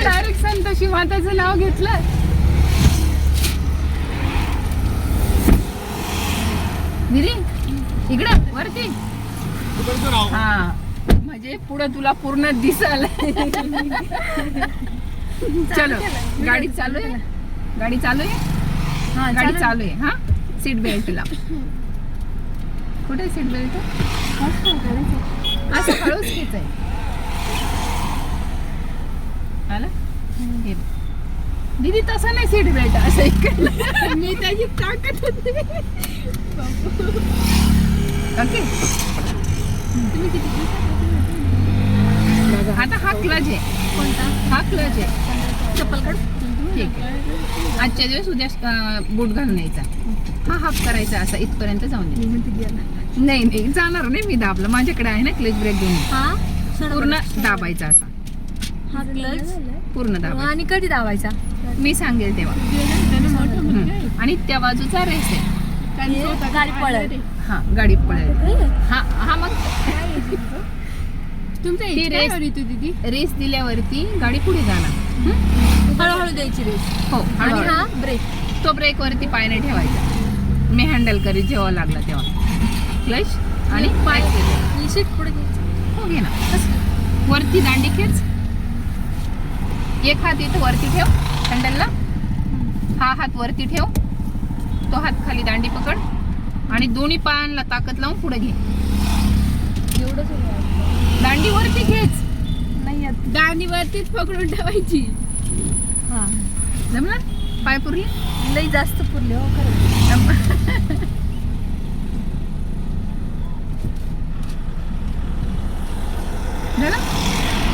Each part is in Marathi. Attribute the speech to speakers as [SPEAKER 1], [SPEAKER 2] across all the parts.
[SPEAKER 1] डायरेक्ट संतोषी माताचं नाव घेतलं. विरी इकडं वरती. हा म्हणजे पुढं तुला पूर्ण दिसल. चलो गाडी चालू आहे. गाडी चालू आहे. हा गाडी चालू आहे. हा सीट बेल्ट लाव. कुठे सीट बेल्ट? असं हळूच घ्यायचंय. आला हे दीदी तसं नाही सीट बेल्ट असं इकडलं. मी त्याची ताकद होते. ओके आता हा क्लच आहे. कोणता? हा क्लच आहे. चप्पल काढ. ठीक आहे. आजच्या दिवस उद्या बूट घालून यायचा. हा हाफ करायचा असा इथपर्यंत जाऊन दे. नाही नाही जाणार नाही मी दाबलं. माझ्याकडे आहे ना क्लच ब्रेक घेऊन पूर्ण दाबायचा असा.
[SPEAKER 2] हा क्लच
[SPEAKER 1] पूर्ण दाबायचा.
[SPEAKER 2] आणि कधी दाबायचा
[SPEAKER 1] मी सांगेल तेव्हा. आणि त्या बाजूचा रेस आहे.
[SPEAKER 2] गाडी पळेल.
[SPEAKER 1] हा गाडी पळेल. हा हा मग
[SPEAKER 2] तुमचा
[SPEAKER 1] ती रेस दिल्यावरती गाडी पुढे जाणार.
[SPEAKER 2] हळूहळू द्यायची रेस.
[SPEAKER 1] हो
[SPEAKER 2] आणि
[SPEAKER 1] हळूहळू.
[SPEAKER 2] हा ब्रेक.
[SPEAKER 1] तो ब्रेक वरती पायने ठेवायचा. मी हँडल करीत जेव्हा लागला तेव्हा क्लच आणि पाय
[SPEAKER 2] सीट पुढे घ्यायची.
[SPEAKER 1] हो घे ना. वरती दांडी खेच. एक हात इथं वरती ठेव हँडलला. हा हात वरती ठेव. तो हात खाली दांडी पकड आणि दोन्ही पायांना ताकद लावून पुढे घे. दांडी वरती खेच.
[SPEAKER 2] नाही
[SPEAKER 1] दांडी वरतीच पकडून ठेवायची.
[SPEAKER 2] हा
[SPEAKER 1] जमणार? पाय पुरले?
[SPEAKER 2] लई जास्त पुरले हो खरं.
[SPEAKER 1] झालं?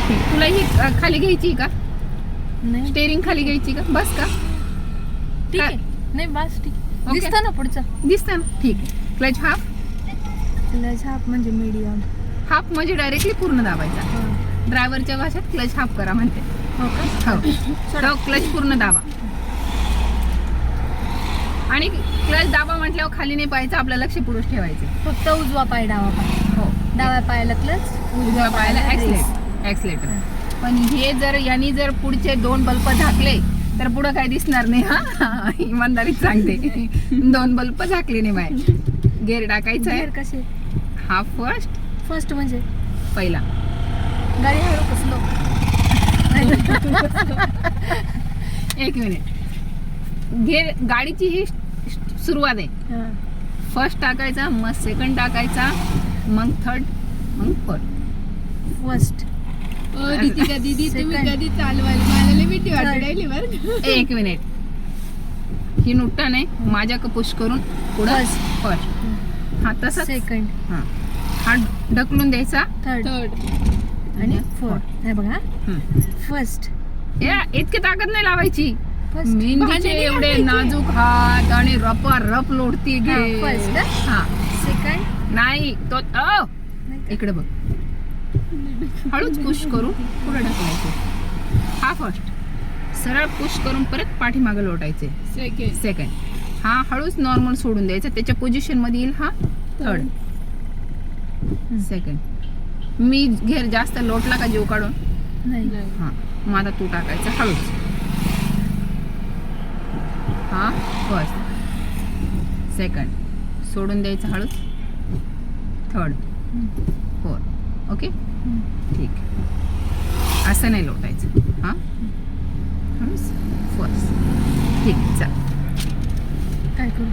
[SPEAKER 1] ठीक. तुला ही खाली घ्यायची का?
[SPEAKER 2] नाही
[SPEAKER 1] स्टेअरिंग खाली घ्यायची का? बस का?
[SPEAKER 2] ठीक आहे. नाही बस ठीक आहे.
[SPEAKER 1] ओके.
[SPEAKER 2] दिसतं ना पुढचं.
[SPEAKER 1] दिसतं ना. ठीक आहे. Clutch half.
[SPEAKER 2] क्लच हाफ म्हणजे मीडियम.
[SPEAKER 1] हाफ म्हणजे डायरेक्टली पूर्ण दाबायचा. ड्रायव्हरच्या भाषेत क्लच हाफ करा म्हणते.
[SPEAKER 2] हो का?
[SPEAKER 1] हो क्लच पूर्ण दाबा. आणि क्लच दाबा म्हटल्यावर खाली नाही पाहायचं. आपलं लक्ष पुढेच ठेवायचं.
[SPEAKER 2] फक्त उजवा पाय डावा पाय.
[SPEAKER 1] हो
[SPEAKER 2] डाव्या पायाला क्लच
[SPEAKER 1] उजव्या पायाला ऍक्सिलेटर. पण हे जर यांनी जर पुढचे 2 बल्ब झाकले तर पुढं काय दिसणार नाही. हा इमानदारीत सांगते. 2 बल्ब झाकले नाही बाय. गेअर टाकायचा आहे.
[SPEAKER 2] कसे?
[SPEAKER 1] हा
[SPEAKER 2] फर्स्ट म्हणजे
[SPEAKER 1] पहिला.
[SPEAKER 2] गाडी हळू कसलो.
[SPEAKER 1] एक मिनिट. गेअर गाडीची ही सुरुवात आहे. फर्स्ट टाकायचा, मग सेकंड टाकायचा, मग थर्ड, मग फोर्थ.
[SPEAKER 2] फर्स्ट.
[SPEAKER 1] दीदी
[SPEAKER 2] तुम्ही कधी
[SPEAKER 1] चालवाल? मला भीती वाटते. एक मिनिट. ही नुकटा नाही माझ्या पुश करून पुढे फर्स्ट. हा तसा
[SPEAKER 2] सेकंड.
[SPEAKER 1] हा ढकलून द्यायचा.
[SPEAKER 2] थर्ड आणि फोर्थ. नाही बघा. फर्स्ट.
[SPEAKER 1] इतकी ताकद नाही लावायची.
[SPEAKER 2] फर्स्ट.
[SPEAKER 1] मेहंदीचे एवढे नाजूक हात आणि रप लोटती घे.
[SPEAKER 2] फर्स्ट.
[SPEAKER 1] हा
[SPEAKER 2] सेकंड.
[SPEAKER 1] नाही तो इकडे बघ. हळूच पुश करून पुढे ढकलायचे. हा फर्स्ट. सरळ पुश करून परत पाठीमागे लोटायचे. सेकंड. हा हळूच नॉर्मल सोडून द्यायचा. त्याच्या पोझिशन मध्ये येईल. हा थर्ड. सेकंड. मी घेर जास्त लोटला का जीव काढून
[SPEAKER 2] नाही.
[SPEAKER 1] हा मग आता तू टाकायचा हळूच. हा फर्स्ट. सेकंड सोडून द्यायचं हळूच. थर्ड. फोर्थ. ओके ठीक. असं नाही लोटायचं. हा हळूच फर्स्ट. ठीक. चल
[SPEAKER 2] काय करू?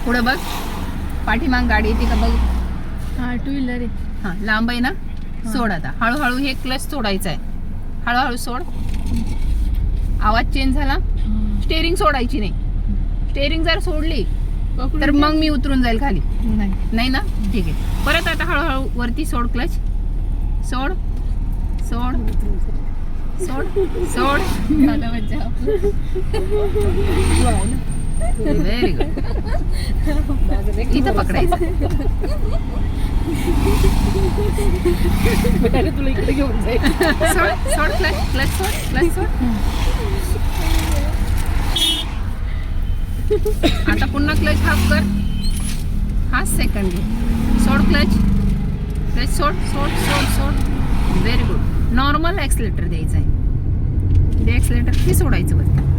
[SPEAKER 1] पुढं बघ. पाठीमाग गाडी येते का बघ.
[SPEAKER 2] हा टू व्हीलर आहे.
[SPEAKER 1] हा लांब आहे ना. सोड आता हळूहळू. हे क्लच सोडायचं आहे. हळूहळू सोड. आवाज चेंज झाला. स्टेअरिंग सोडायची नाही. स्टेअरिंग जर सोडली तर मग मी उतरून जाईल खाली. नाही ना. ठीक आहे. परत आता हळूहळू वरती सोड. क्लच सोड सोड सोड सोड. Very good. इथं पकडायचं. तुला इकडे घेऊन जाईल. सोड सोड क्लच क्लच सोड क्लच सोड. आता पुन्हा क्लच हाफ कर. हा सेकंड घे. सोड क्लच क्लच सोड सोड सोड सोड. Very good. नॉर्मल ॲक्सिलेटर द्यायचं आहे. ॲक्सिलेटर हे सोडायचं वरती.